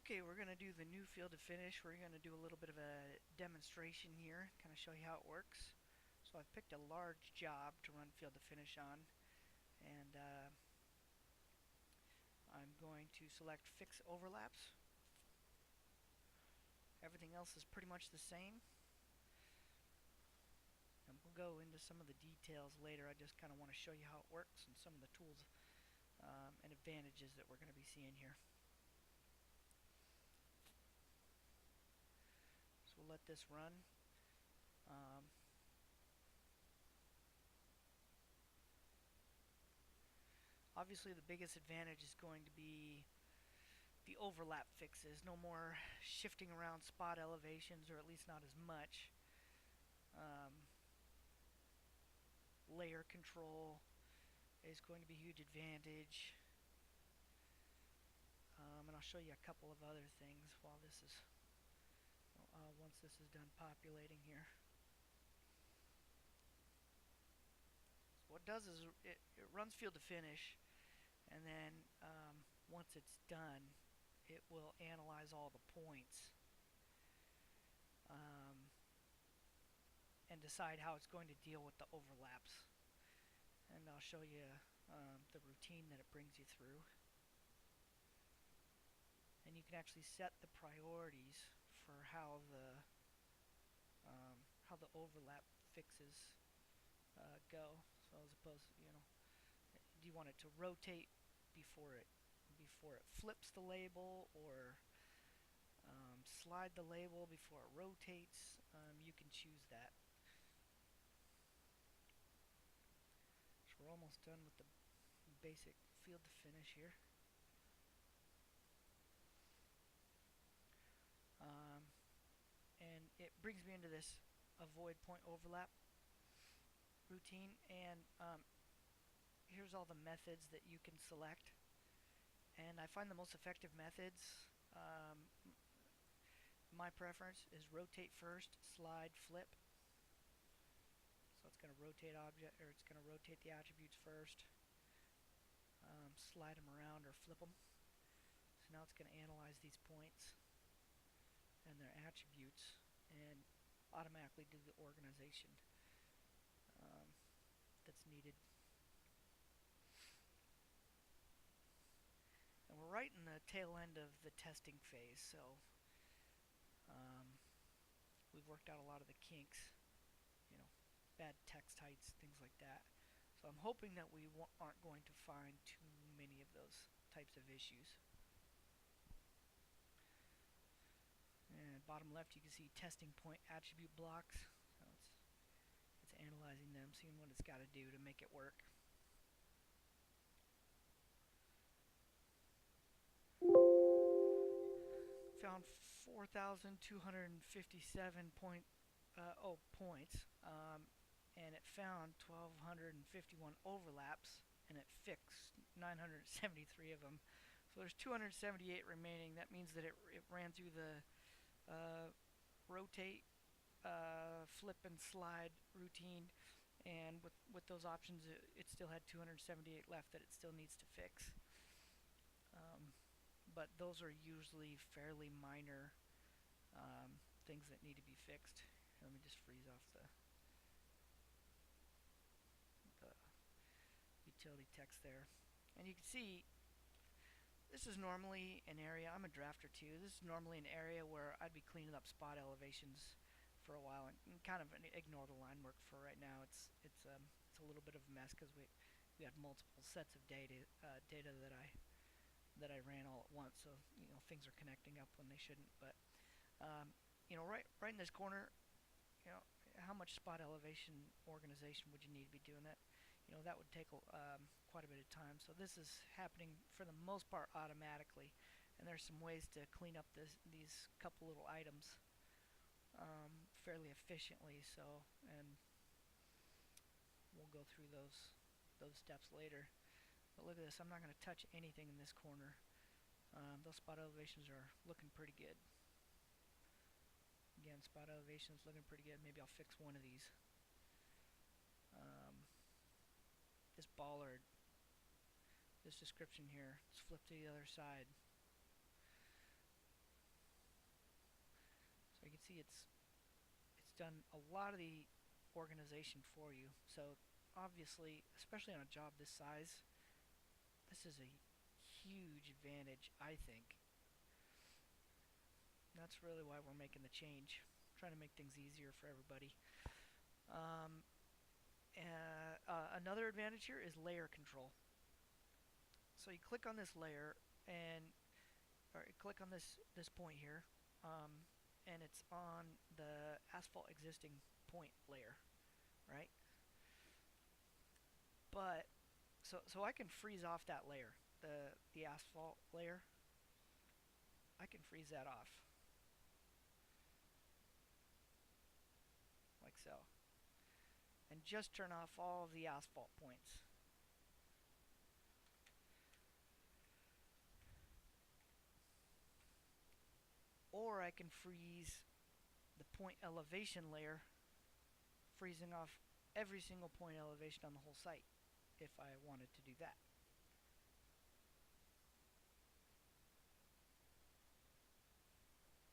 Okay, we're going to do the new field to finish. We're going to do a little bit of a demonstration here, kind of show you how it works. So I've picked a large job to run field to finish on, and I'm going to select fix overlaps. Everything else is pretty much the same, and we'll go into some of the details later. I just kind of want to show you how it works and some of the tools and advantages that we're going to be seeing here. So we'll let this run. Obviously the biggest advantage is going to be the overlap fixes. No more shifting around spot elevations, or at least not as much. Layer control is going to be a huge advantage. And I'll show you a couple of other things while this is once this is done populating here. So what it does is it runs field to finish, and then once it's done, it will analyze all the points and decide how it's going to deal with the overlaps. And I'll show you the routine that it brings you through. And you can actually set the priorities for how the overlap fixes go. So as opposed, do you want it to rotate before it flips the label, or slide the label before it rotates? You can choose that. So we're almost done with the basic field to finish here. And it brings me into this avoid point overlap routine, and here's all the methods that you can select. And I find the most effective methods, my preference is rotate first, slide, flip. So it's going to rotate it's going to rotate the attributes first, slide them around or flip them. So now it's going to analyze these points and their attributes and automatically do the organization that's needed. And we're right in the tail end of the testing phase, so we've worked out a lot of the kinks, bad text heights, things like that. So I'm hoping that we aren't going to find too many of those types of issues. And bottom left, you can see testing point attribute blocks. So it's analyzing them, seeing what it's got to do to make it work. Found 4,257 points, and it found 1,251 overlaps, and it fixed 973 of them. So there's 278 remaining. That means that it ran through the rotate, flip, and slide routine, and with those options, it still had 278 left that it still needs to fix. But those are usually fairly minor things that need to be fixed. Let me just freeze off the utility text there. And you can see this is normally an area, I'm a drafter too, this is normally an area where I'd be cleaning up spot elevations for a while and kind of ignore the line work for right now. It's a little bit of a mess because we had multiple sets of data that I ran all at once, so things are connecting up when they shouldn't. But right in this corner, how much spot elevation organization would you need to be doing that? That would take quite a bit of time. So this is happening for the most part automatically, and there's some ways to clean up these couple little items fairly efficiently. So, and we'll go through those steps later. But look at this, I'm not going to touch anything in this corner. Those spot elevations are looking pretty good. Again, spot elevations looking pretty good. Maybe I'll fix one of these. This bollard, this description here, let's flip to the other side. see it's done a lot of the organization for you. So obviously, especially on a job this size, this is a huge advantage, I think. That's really why we're making the change, trying to make things easier for everybody. Um, Another advantage here is layer control. So you click on this layer, and or you click on this point here, and it's on the asphalt existing point layer, right? But so I can freeze off that layer, the asphalt layer. I can freeze that off like so, and just turn off all of the asphalt points. Or I can freeze the point elevation layer, freezing off every single point elevation on the whole site if I wanted to do that.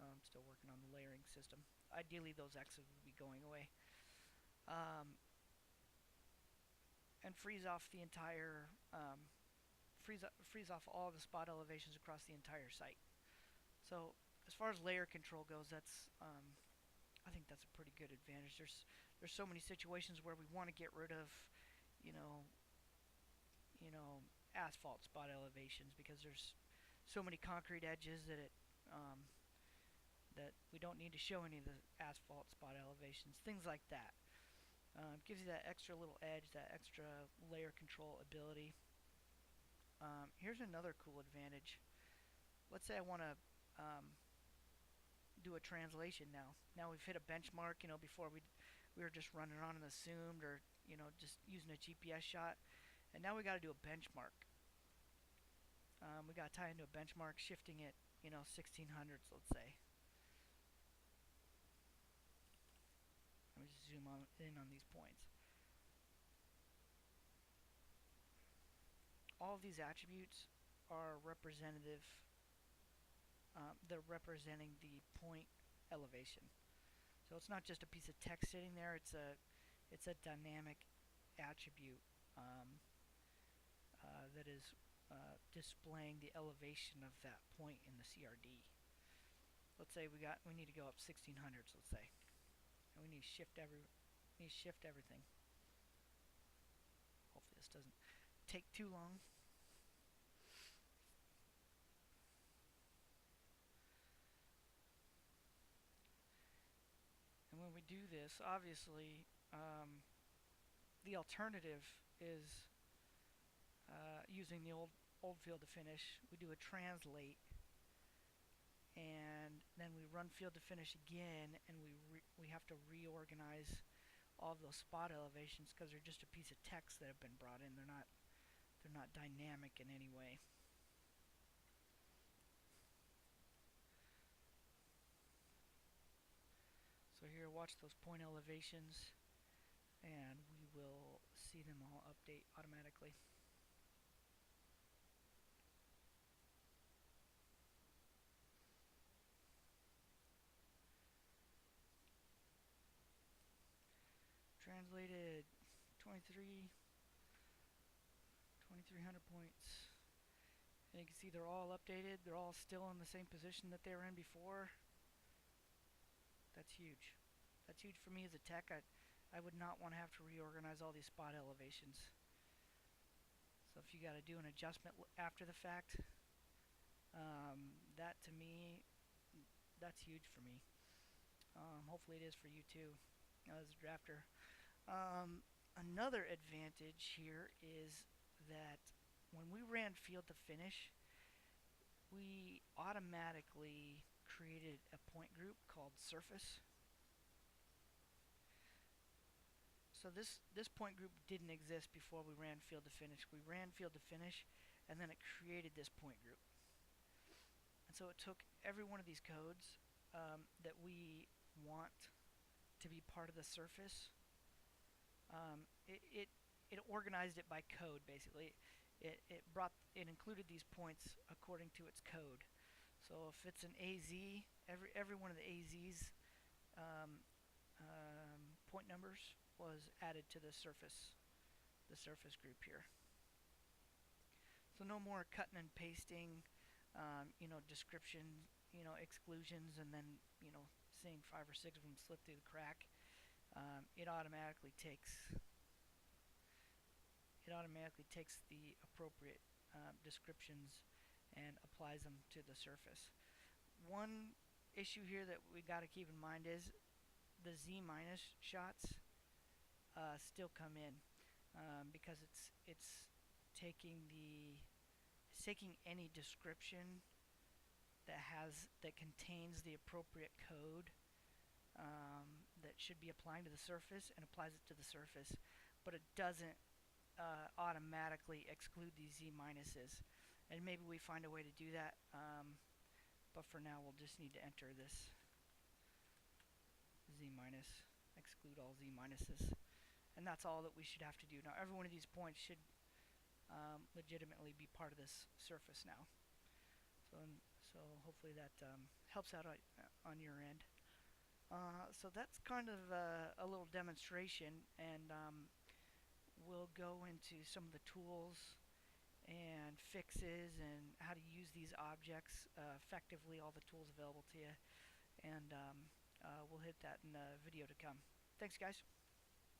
I'm still working on the layering system. Ideally, those X's would be going away. Um, and freeze off the entire, freeze off all the spot elevations across the entire site. So as far as layer control goes, I think that's a pretty good advantage. There's so many situations where we want to get rid of, you know, asphalt spot elevations because there's so many concrete edges that that we don't need to show any of the asphalt spot elevations, things like that. Gives you that extra little edge, that extra layer control ability. Here's another cool advantage. Let's say I want to do a translation now. Now we've hit a benchmark. Before we were just running on and assumed, or just using a GPS shot, and now we got to do a benchmark. We got to tie into a benchmark, shifting it, 1600s, let's say. Let me just zoom in on these points. All of these attributes are representative. They're representing the point elevation. So it's not just a piece of text sitting there. It's a dynamic attribute that is displaying the elevation of that point in the CRD. Let's say we need to go up 1600s. Let's say, and we need to shift everything. Hopefully this doesn't take too long. And when we do this, obviously, the alternative is using the old field to finish. We do a translate, and then we run field to finish again, and we have to reorganize all of those spot elevations because they're just a piece of text that have been brought in. They're not dynamic in any way. So here, watch those point elevations, and we will see them all update automatically. Translated 2300 points. And you can see they're all updated. They're all still in the same position that they were in before. That's huge. That's huge for me as a tech. I would not want to have to reorganize all these spot elevations. So if you got to do an adjustment after the fact, that to me, that's huge for me. Hopefully it is for you too, as a drafter. Another advantage here is that when we ran field to finish, we automatically created a point group called surface. So this point group didn't exist before we ran field to finish. We ran field to finish, and then it created this point group. And so it took every one of these codes that we want to be part of the surface. It organized it by code, basically. It included these points according to its code. So if it's an AZ, every one of the AZs point numbers was added to the surface group here. So no more cutting and pasting, description, exclusions, and then, seeing 5 or 6 of them slip through the crack. It automatically takes the appropriate descriptions and applies them to the surface. One issue here that we got to keep in mind is the Z minus shots still come in because it's taking any description that contains the appropriate code that should be applying to the surface and applies it to the surface, but it doesn't automatically exclude these Z minuses. And maybe we find a way to do that, but for now we'll just need to enter this Z minus, exclude all Z minuses, and that's all that we should have to do. Now every one of these points should legitimately be part of this surface now. So hopefully that helps out on your end. So that's kind of a little demonstration, and we'll go into some of the tools and fixes and how to use these objects effectively, all the tools available to you, and we'll hit that in the video to come. Thanks, guys.